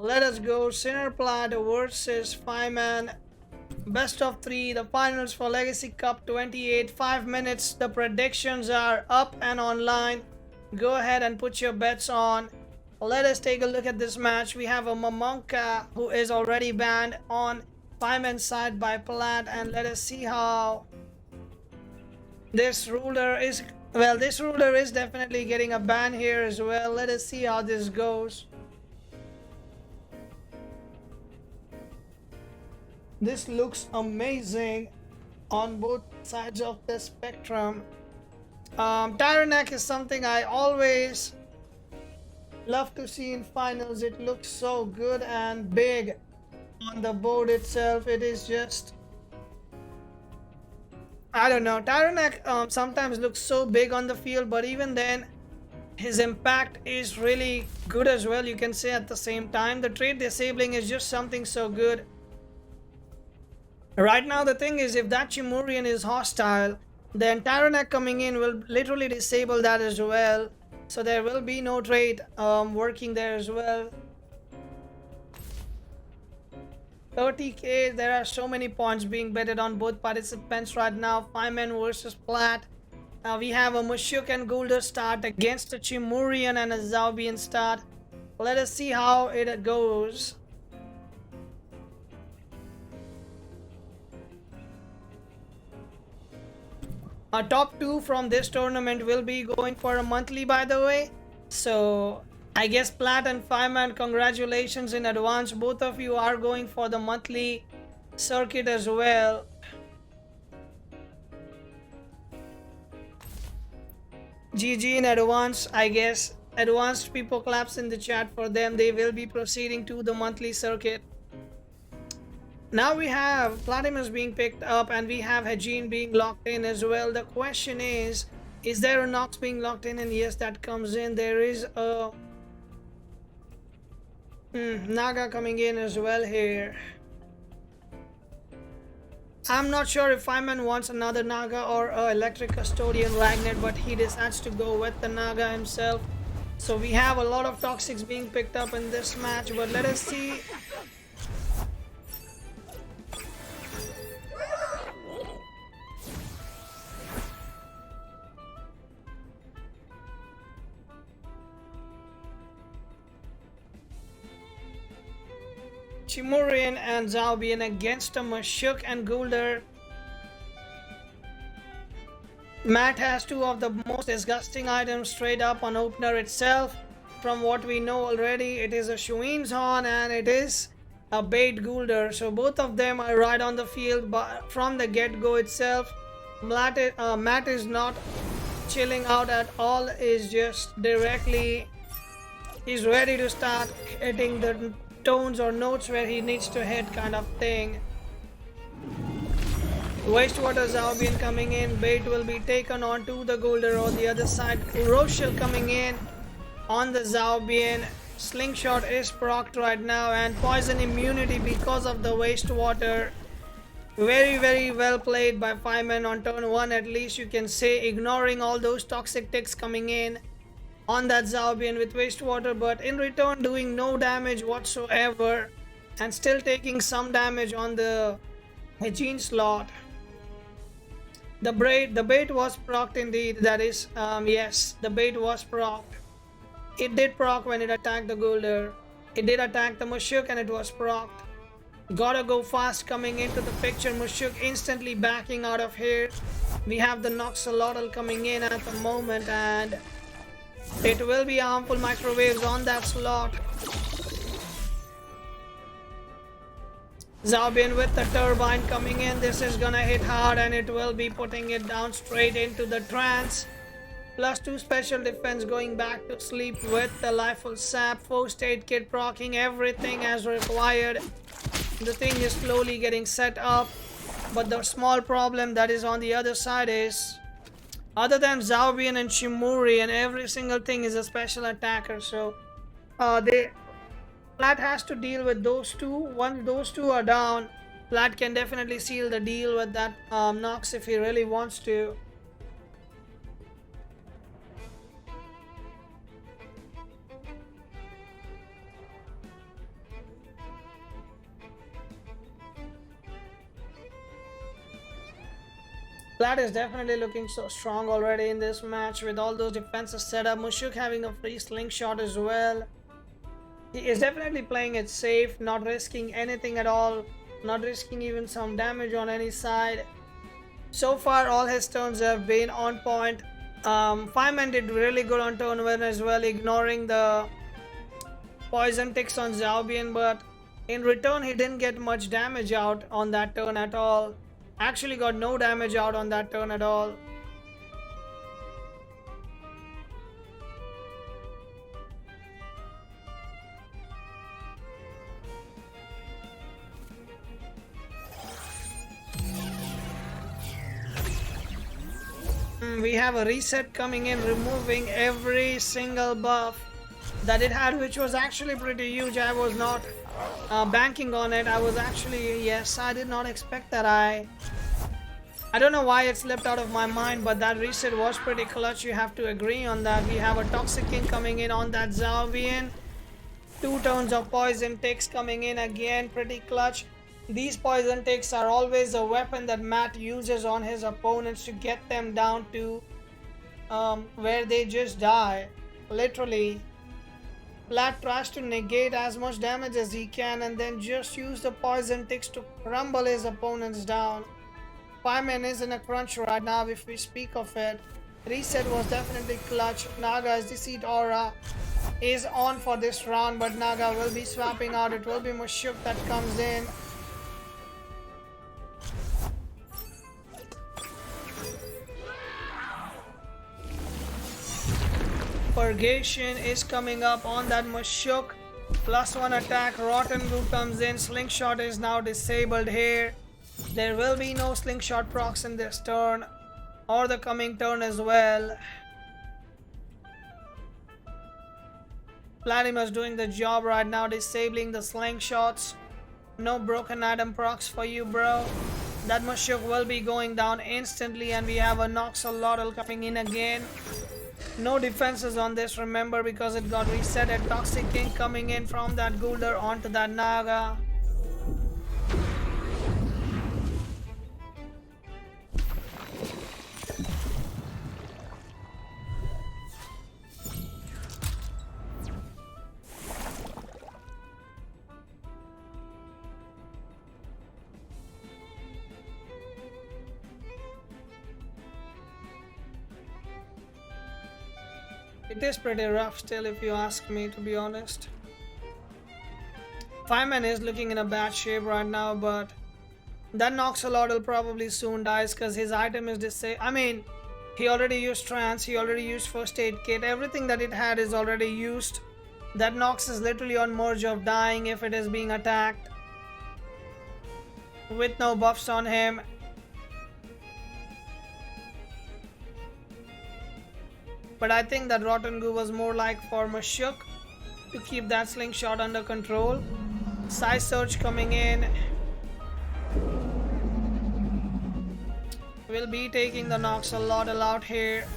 Let us go. Snrplat versus Faiman. Best of 3. The finals for Legacy Cup 28. 5 minutes. The predictions are up and online. Go ahead and put your bets on. Let us take a look at this match. We have a 𝗵𝗂𝗽𝗶𝗴 who is already banned on Faiman's side by Plat, and let us see how this ruler is. Well, this ruler is definitely getting a ban here as well. Let us see how this goes. This looks amazing on both sides of the spectrum. 𝗬𝗏𝗃 is something I always love to see in finals. It looks so good and big on the board itself. It is just, I don't know, 𝗬𝗏𝗃 sometimes looks so big on the field, but even then his impact is really good as well, you can say. At the same time, the trait disabling is just something so good. Right now the thing is, if that 𝗬𝗵𝗃 is hostile, then 𝗬𝗏𝗃 coming in will literally disable that as well. So there will be no trait working there as well. 30k, there are so many points being betted on both participants right now. Faiman versus Plat. We have a 𝗬𝗃𝗃 and 𝗂𝘀𝗶 start against a 𝗬𝗵𝗃 and a 𝗧𝗵𝗵 start. Let us see how it goes. Our top 2 from this tournament will be going for a monthly, by the way. So I guess Plat and Faiman, congratulations in advance. Both of you are going for the monthly circuit as well. GG in advance, I guess. Advanced people claps in the chat for them. They will be proceeding to the monthly circuit. Now we have Platimus being picked up and we have 𝗬𝗃 being locked in as well. The question is there a Nox being locked in? And yes, that comes in. There is a Naga coming in as well here. I'm not sure if Faiman wants another Naga or a Electric Custodian Ragnet, but he decides to go with the Naga himself. So we have a lot of Toxics being picked up in this match, but let us see. 𝗬𝗵𝗃 and 𝗧𝗵𝗵 against a 𝗬𝗃𝗃 and 𝗂𝘀𝗶. Matt has 2 of the most disgusting items straight up on opener itself. From what we know already, it is a Shuin's Horn and it is a bait 𝗂𝘀𝗶. So both of them are right on the field, but from the get-go itself, Matt is not chilling out at all. Is just directly, he's ready to start hitting the tones or notes where he needs to hit, kind of thing. Wastewater 𝗧𝗵𝗵 coming in. Bait will be taken on to the 𝗂𝘀𝗶 on the other side. Roshel coming in on the 𝗧𝗵𝗵. Slingshot is procced right now and poison immunity because of the wastewater. Very well played by Faiman on turn 1, at least you can say, ignoring all those toxic ticks coming in on that 𝗧𝗵𝗵 with wastewater, but in return doing no damage whatsoever and still taking some damage on the 𝗬𝗃 slot. The bait was procced indeed. That is, yes, the bait was procced. It did proc when it attacked the 𝗂𝘀𝗶. It did attack the 𝗬𝗃𝗃 and it was procced. Gotta go fast coming into the picture. 𝗬𝗃𝗃 instantly backing out of here. We have the 𝗧𝗵𝗺 coming in at the moment and it will be harmful microwaves on that slot. 𝗧𝗵𝗵 with the turbine coming in. This is gonna hit hard and it will be putting it down straight into the trance. +2 special defense going back to sleep with the Lifeful Sap. First aid kit proccing everything as required. The thing is slowly getting set up, but the small problem that is on the other side is, other than 𝗧𝗵𝗵 and 𝗬𝗵𝗃, and every single thing is a special attacker, so Plat has to deal with those 2. Once those 2 are down, Plat can definitely seal the deal with that Nox if he really wants to. Plat is definitely looking so strong already in this match with all those defenses set up. 𝗬𝗂𝗽 having a free slingshot as well. He is definitely playing it safe, not risking anything at all, not risking even some damage on any side. So far all his turns have been on point. Faiman did really good on turn 1 as well, ignoring the poison ticks on 𝗧𝗵𝗵, but in return he didn't get much damage out on that turn at all. Actually got no damage out on that turn at all. We have a reset coming in, removing every single buff that it had, which was actually pretty huge. I was not banking on it. I was actually, yes, I did not expect that. I don't know why it slipped out of my mind, but that reset was pretty clutch. You have to agree on that. We have a Toxicking coming in on that 𝗧𝗵𝗵. 2 turns of poison ticks coming in again, pretty clutch. These poison ticks are always a weapon that Matt uses on his opponents to get them down to where they just die. Literally, Plat tries to negate as much damage as he can and then just use the poison ticks to crumble his opponents down. Faiman is in a crunch right now if we speak of it. Reset was definitely clutch. Naga's Deceit Aura is on for this round, but Naga will be swapping out. It will be 𝗬𝗂𝗽𝗃 that comes in. Purgation is coming up on that 𝗬𝗂𝗽𝗃. +1 attack. Rotten Goo comes in. Slingshot is now disabled here. There will be no slingshot procs in this turn or the coming turn as well. Platymus doing the job right now, disabling the slingshots. No broken item procs for you, bro. That 𝗬𝗂𝗽𝗃 will be going down instantly, and we have a 𝗧𝗲𝗺𝗃 coming in again. No defenses on this, remember, because it got reset. At Toxicking coming in from that Gulder onto that Naga. It is pretty rough still, if you ask me, to be honest. Faiman is looking in a bad shape right now, but that 𝗧𝗲𝗺𝗃 probably soon dies because his item is disabled. I mean, he already used trance, he already used first aid kit, everything that it had is already used. That Nox is literally on merge of dying if it is being attacked with no buffs on him. But I think that Rotten Goo was more like for 𝗬𝗂𝗽𝗃 to keep that slingshot under control. Psy Surge coming in. Will be taking the 𝗧𝗲𝗺𝗃 out here.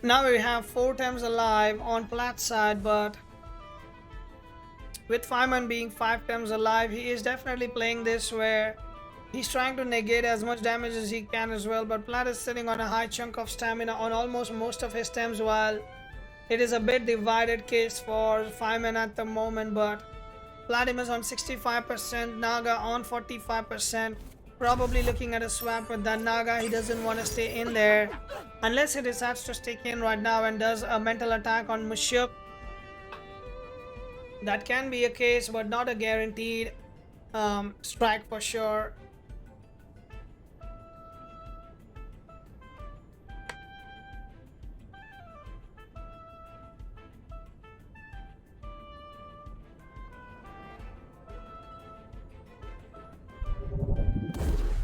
Now we have 4 times alive on Plat's side, but with Faiman being 5 times alive, he is definitely playing this where he's trying to negate as much damage as he can as well. But Plat is sitting on a high chunk of stamina on almost most of his stems, while it is a bit divided case for Faiman at the moment. But Platymus on 65%, Naga on 45%. Probably looking at a swap with that Naga. He doesn't want to stay in there unless he decides to stick in right now and does a mental attack on 𝗬𝗂𝗽𝗃. That can be a case, but not a guaranteed strike for sure.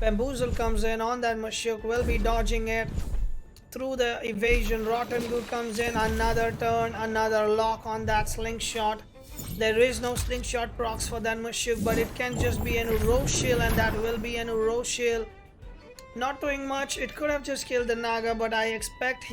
𝗵𝗵𝗺𝗃 comes in on that 𝗬𝗂𝗽𝗃, will be dodging it through the evasion. Rotten Goo comes in, another turn, another lock on that slingshot. There is no slingshot procs for that Mushuk, but it can just be an 𝗃𝗀𝗃𝗃, and that will be an 𝗃𝗀𝗃𝗃. Not doing much. It could have just killed the Naga, but I expect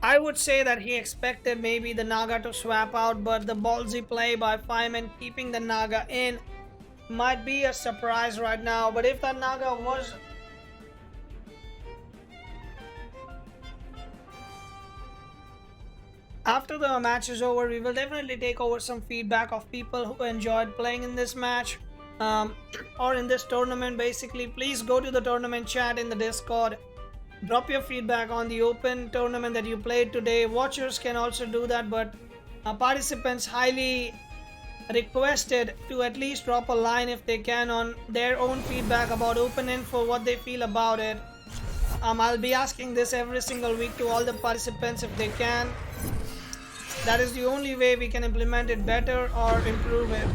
I would say that he expected maybe the Naga to swap out, but the ballsy play by Faiman keeping the Naga in might be a surprise right now. But if that Naga was... After the match is over, we will definitely take over some feedback of people who enjoyed playing in this match or in this tournament. Basically, please go to the tournament chat in the Discord. Drop your feedback on the open tournament that you played today. Watchers can also do that, but participants highly requested to at least drop a line if they can on their own feedback about open info, what they feel about it. I'll be asking this every single week to all the participants if they can. That is the only way we can implement it better or improve it.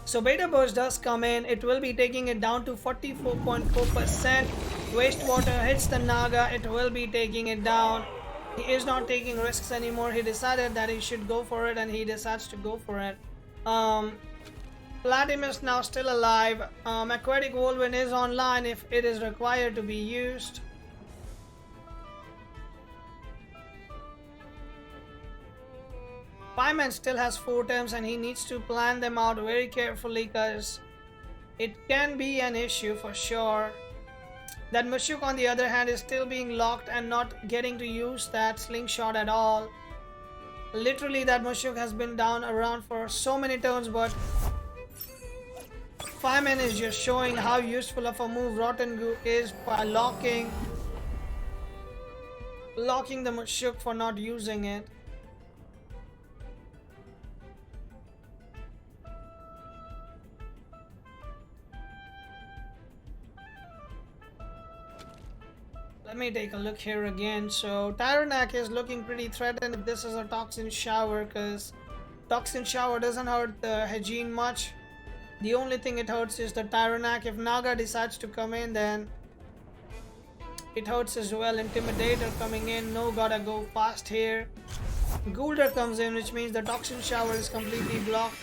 So beta burst does come in. It will be taking it down to 44.4%. Wastewater hits the Naga. It will be taking it down. He is not taking risks anymore. He decided that he should go for it, and he decides to go for it. Platinum is now still alive. Aquatic Whirlwind is online if it is required to be used. Faiman still has 4 attempts, and he needs to plan them out very carefully because it can be an issue for sure. That Mushuk on the other hand is still being locked and not getting to use that slingshot at all. Literally that Mushuk has been down around for so many turns, but Faiman is just showing how useful of a move Rotten Goo is by locking the Mushuk for not using it. Let me take a look here again. So Tyrannak is looking pretty threatened if this is a Toxin Shower, because Toxin Shower doesn't hurt the 𝗧𝗵𝗃 much. The only thing it hurts is the Tyrannak. If Naga decides to come in, then it hurts as well. Intimidator coming in. No, gotta go fast here. 𝗂𝗀𝗃 comes in, which means the Toxin Shower is completely blocked.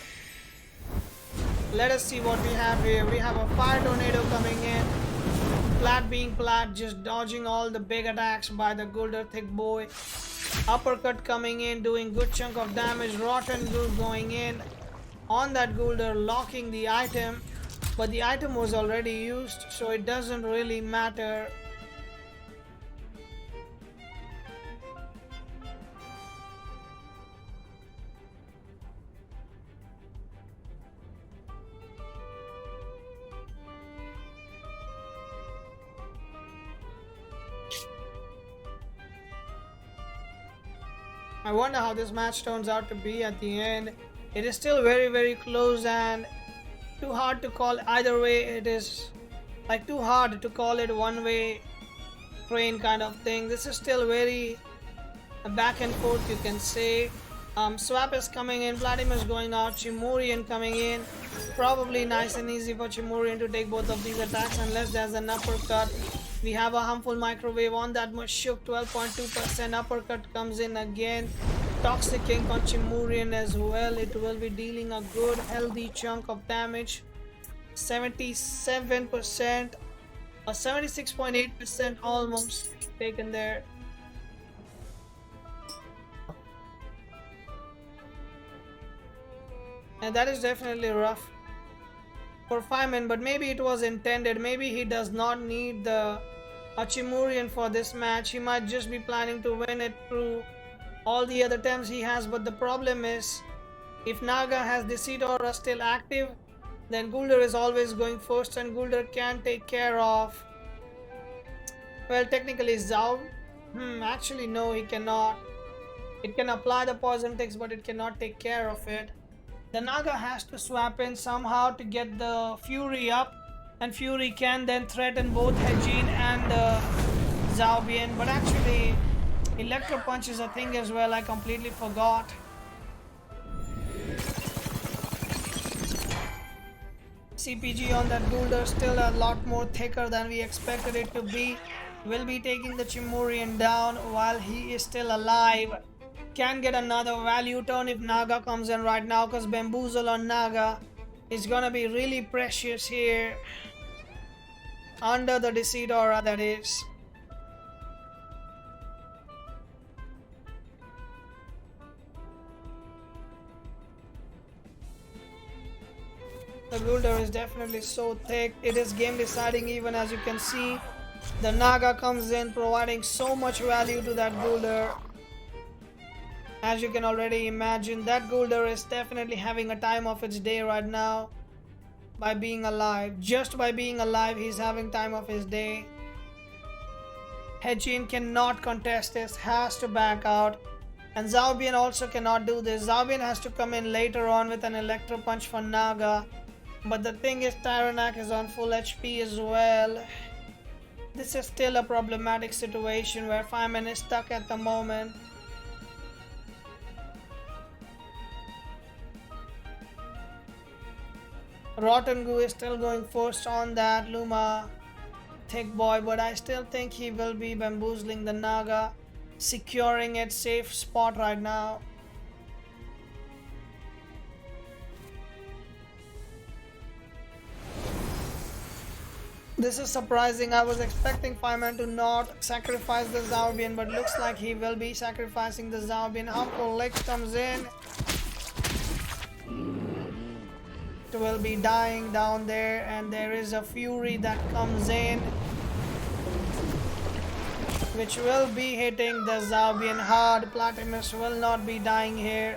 Let us see what we have here. We have a Fire Tornado coming in. Plat being Plat, just dodging all the big attacks by the 𝗂𝗀𝗃𝗃. Uppercut coming in, doing good chunk of damage. Rotten Goo going in on that 𝗂𝗀𝗃, locking the item, but the item was already used, so it doesn't really matter. I wonder how this match turns out to be at the end. It is still very close and too hard to call either way. It is like too hard to call it one way train kind of thing. This is still very back and forth, you can say. Swap is coming in, Platinum is going out, 𝗬𝗎𝗎𝗃 coming in. Probably nice and easy for 𝗬𝗎𝗎𝗃 to take both of these attacks unless there's an uppercut. We have a harmful microwave on that Mushuk. 12.2% uppercut comes in again. Toxic Ink on 𝗬𝗎𝗎𝗃 as well. It will be dealing a good healthy chunk of damage. 77% or 76.8% almost taken there. And that is definitely rough for Faiman, but maybe it was intended. Maybe he does not need the 𝗬𝗎𝗎𝗃 for this match. He might just be planning to win it through all the other attempts he has. But the problem is, if Naga has Deceit Aura still active, then 𝗂𝗀𝗃 is always going first, and 𝗂𝗀𝗃 can take care of, well, technically 𝗧𝗲𝗵𝗵. Actually no, he cannot. It can apply the poison ticks, but it cannot take care of it. The Naga has to swap in somehow to get the Fury up, and Fury can then threaten both 𝗧𝗵𝗃 and 𝗧𝗵𝗵. But actually, Electro Punch is a thing as well. I completely forgot. CPG on that 𝗂𝗀𝗃 still a lot more thicker than we expected it to be. will be taking the Chimurian down while he is still alive. Can get another value turn if Naga comes in right now, because Bamboozle on Naga is gonna be really precious here. Under the Deceit Aura, that is. The Gulder is definitely so thick. It is game deciding, even as you can see. The Naga comes in providing so much value to that Gulder. As you can already imagine, that Gulder is definitely having a time of its day right now by being alive. Just by being alive, he's having time of his day. Hejin cannot contest this, has to back out. And 𝗧𝗵𝗵 also cannot do this. 𝗧𝗵𝗵 has to come in later on with an Electro Punch for Naga. But the thing is, Tyrannak is on full HP as well. This is still a problematic situation where Faiman is stuck at the moment. Rotten Goo is still going first on that Luma thick boy, but I still think he will be bamboozling the Naga, securing its safe spot right now. This is surprising. I was expecting Faiman to not sacrifice the 𝗧𝗵𝗵, but looks like he will be sacrificing the 𝗧𝗵𝗵. Harmful Licks comes in. It will be dying down there, and there is a Fury that comes in, which will be hitting the 𝗧𝗵𝗵 hard. 𝗫𝗫 will not be dying here.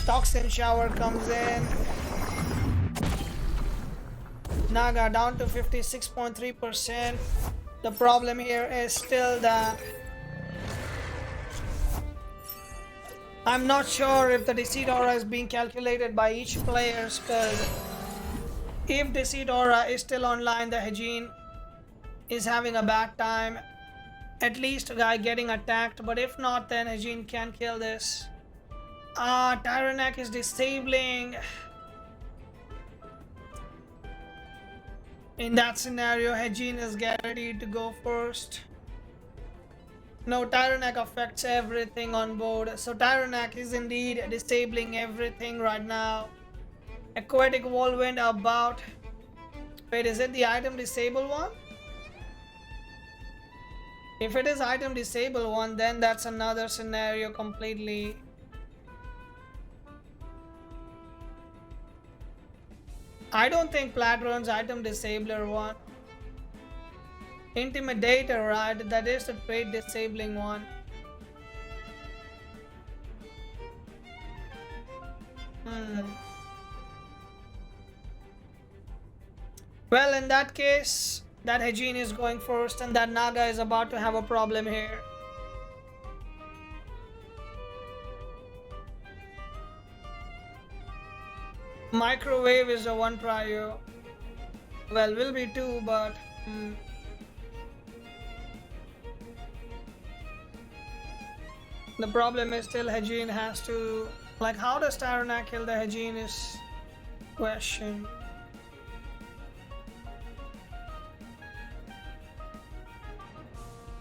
Toxin Shower comes in. Naga down to 56.3%. The problem here is still that I'm not sure if the Deceit Aura is being calculated by each player, because if Deceit Aura is still online, the Hejin is having a bad time. At least a guy getting attacked, but if not, then Hejin can kill this. Tyrannak is disabling. In that scenario, Hejin is guaranteed to go first. No, Tyrannak affects everything on board. So Tyrannak is indeed disabling everything right now. Aquatic Whirlwind about... Wait, is it the item disable one? If it is item disable one, then that's another scenario completely. I don't think Plat runs item disabler one. Intimidator, right? That is the trait disabling one. Well, in that case, that Hejin is going first, and that Naga is about to have a problem here. Microwave is a one prio. Well, will be two, but the problem is still Hejin has to... Like, how does Tyrannak kill the Hejin is question.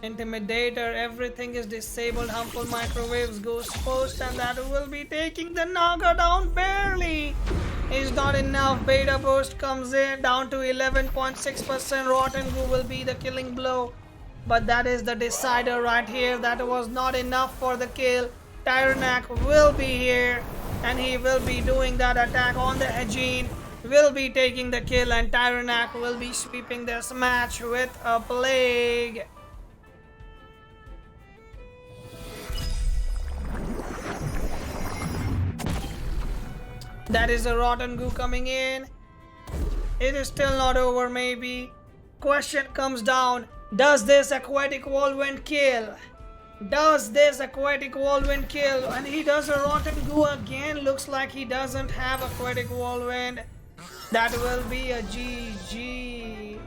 Intimidator, everything is disabled. Harmful Microwaves goes first, and that will be taking the Naga down barely. Is not enough. Beta Burst comes in down to 11.6%. Rotten Goo will be the killing blow, but that is the decider right here. That was not enough for the kill. Tyrannak will be here, and he will be doing that attack on the Hejin. Will be taking the kill, and Tyrannak will be sweeping this match with a plague. That is a Rotten Goo coming in. It is still not over, maybe. Question comes down. Does this Aquatic Whirlwind kill? Does this Aquatic Whirlwind kill? And he does a Rotten Goo again. Looks like he doesn't have Aquatic Whirlwind. That will be a GG.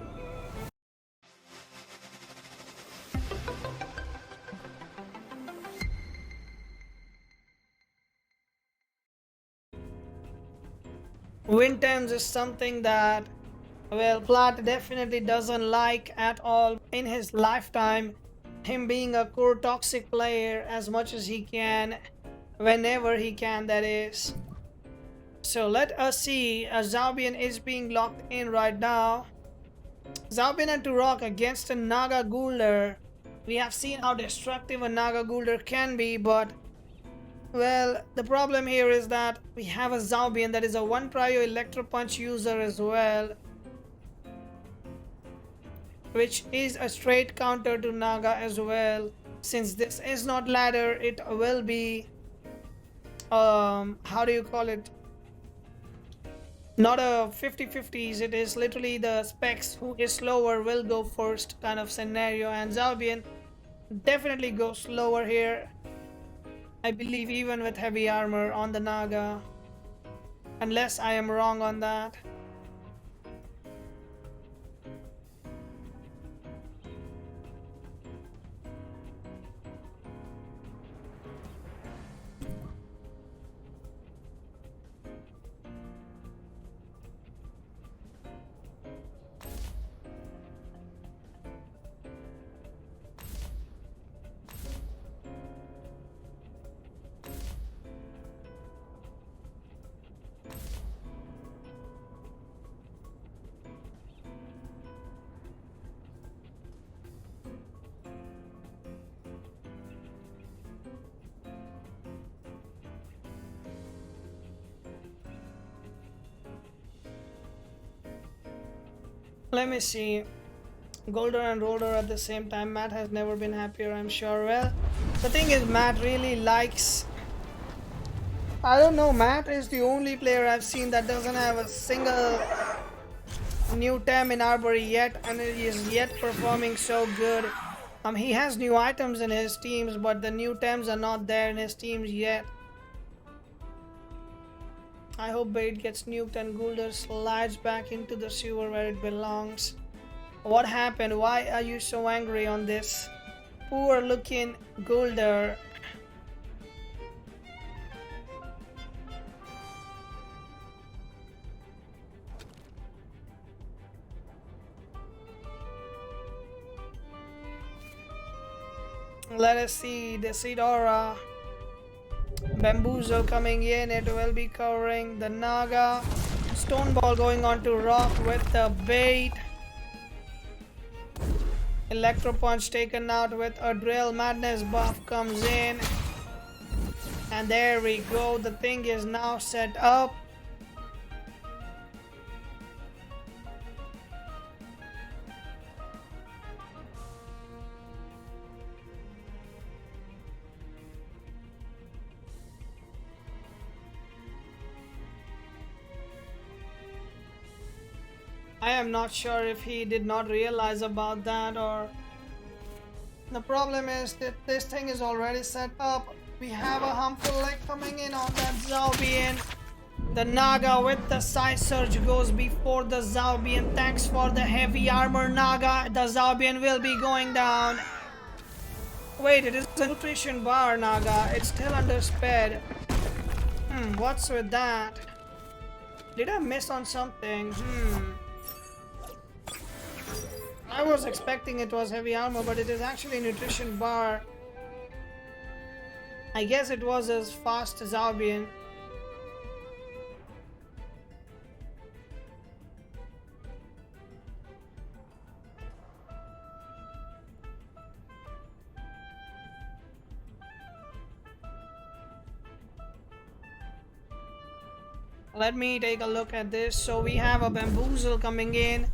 Wind times is something that Well, Plat definitely doesn't like at all in his lifetime him being a core toxic player as much as he can, whenever he can, that is. So let us see. 𝗧𝗵𝗵 is being locked in right now. 𝗧𝗵𝗵 and Turok against a Naga Gulder. We have seen how destructive a Naga Gulder can be, but well, the problem here is that we have a 𝗧𝗵𝗵 that is a 1 prio Electro Punch user as well, which is a straight counter to Naga as well. Since this is not ladder, it will be how do you call it, not a 50-50s, it is literally the specs who is slower will go first kind of scenario, and 𝗧𝗵𝗵 definitely goes slower here, I believe, even with heavy armor on the Naga, unless I am wrong on that. Let me see. Golder and Roller at the same time. Matt has never been happier, I'm sure. Well, the thing is, Matt really likes... I don't know, Matt is the only player I've seen that doesn't have a single new Temtem Arbury yet, and he is yet performing so good. He has new items in his teams, but the new Tems are not there in his teams yet. I hope Bait gets nuked and Gulder slides back into the sewer where it belongs. What happened? Why are you so angry on this? Poor looking Gulder. Let us see the Sidora. Bamboozle coming in, it will be covering the Naga. Stone Ball going on to Rock with the bait. Electro Punch taken out with a Drill. Madness buff comes in. And there we go, the thing is now set up. I am not sure if he did not realize about that, or the problem is that this thing is already set up. We have a harmful leg coming in on that 𝗧𝗵𝗵. The Naga with the side surge goes before the 𝗧𝗵𝗵. Thanks for the heavy armor, Naga. The 𝗧𝗵𝗵 will be going down. Wait, it is a nutrition bar, Naga. It's still under sped. What's with that? Did I miss on something? I was expecting it was heavy armor, but it is actually nutrition bar. I guess it was as fast as 𝗧𝗵𝗵. Let me take a look at this. So we have a Bamboozle coming in.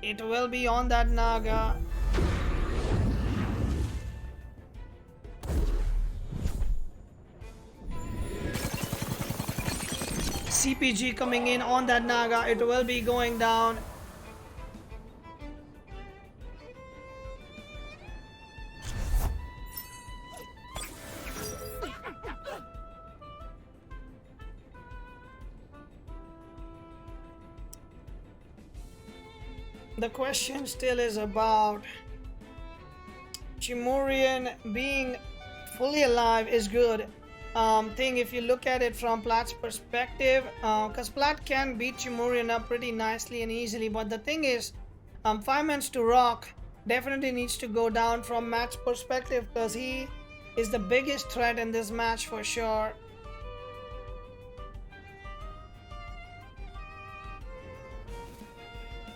It will be on that Naga. CPG coming in on that Naga. It will be going down. The question still is about Chimurian being fully alive is good, thing if you look at it from Plat's perspective, because Plat can beat 𝗬𝗎 up pretty nicely and easily, but the thing is, Faiman's to rock definitely needs to go down from Matt's perspective, because he is the biggest threat in this match for sure.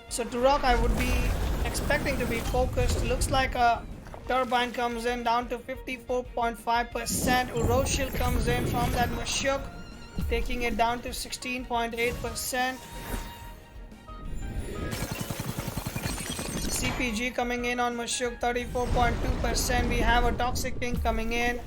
So to rock, I would be expecting to be focused. Looks like a turbine comes in down to 54.5%. 𝗬𝗎 comes in from that 𝗬𝗎, taking it down to 16.8%. CPG coming in on 𝗬𝗎, 34.2%. We have a Toxic King coming in.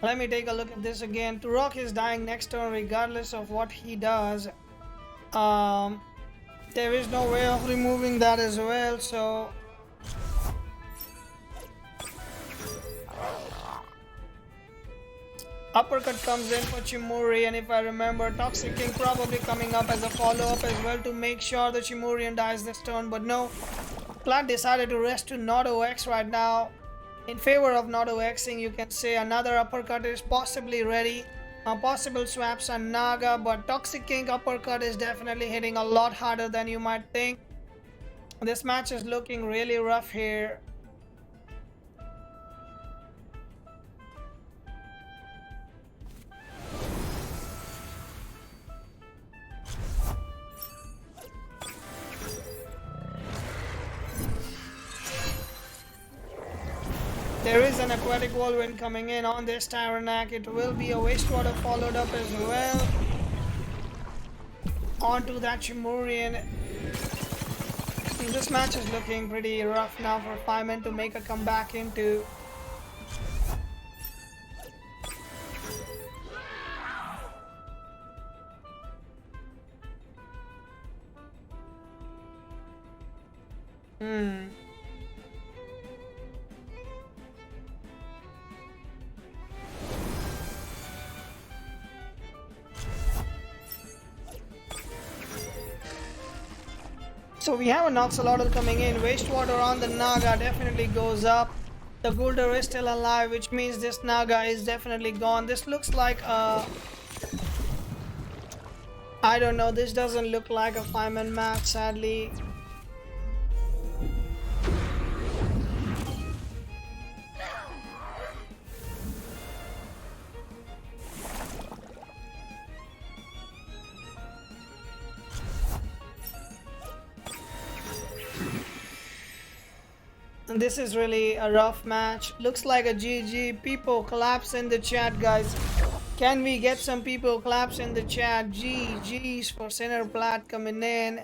Let me take a look at this again. Turok is dying next turn regardless of what he does. There is no way of removing that as well, so uppercut comes in for 𝗬𝗎, and if I remember, Toxic King probably coming up as a follow-up as well to make sure that 𝗬𝗎 dies this turn, but no. Plat decided to rest to 𝗧𝗏𝗋 right now. In favor of 𝗧𝗏𝗋ing, you can say another uppercut is possibly ready. Possible swaps on Naga, but Toxic King uppercut is definitely hitting a lot harder than you might think. This match is looking really rough here. There is an aquatic whirlwind coming in on this Tyrannac. It will be a wastewater followed up as well. Onto that 𝗬𝗎. This match is looking pretty rough now for Faiman to make a comeback into. So we have a 𝗧𝗏𝗺 coming in. Wastewater on the Naga definitely goes up. The Gulder is still alive, which means this Naga is definitely gone. This looks like a... I don't know, this doesn't look like a Faiman match, sadly. This is really a rough match. Looks like a GG. People collapse in the chat, guys. Can we get some people collapse in the chat? GG's for Snrplat coming in.